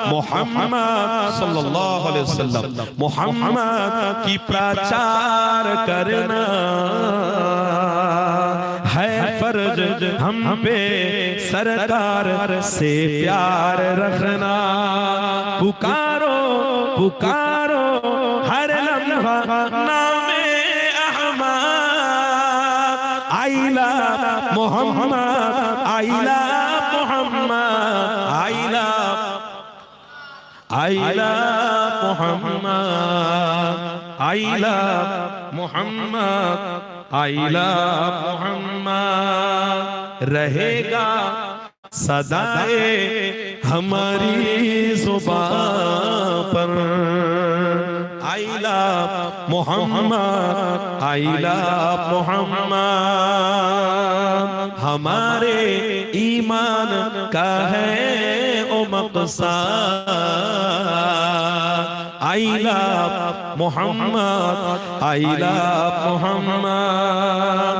मोहम्मद सल्लल्लाहु अलैहि वसल्लम, मोहम्मद की प्रचार करना है फर्ज हम पे, सरकार से प्यार रखना। पुकारो पुकारो हर लम्हा नामे अहमद, आइला मोहम्मद, आइला मोहम्मद, आइला आइला मोहम्मद, आइला मोहम्मद, आइला मोहम्मद। रहेगा सदाए हमारी जुबान पर, आइला मोहम्मद, आइला मोहम्मद। हमारे ईमान का है ओ मक़सद, आइला मोहम्मद, आइला मोहम्मद।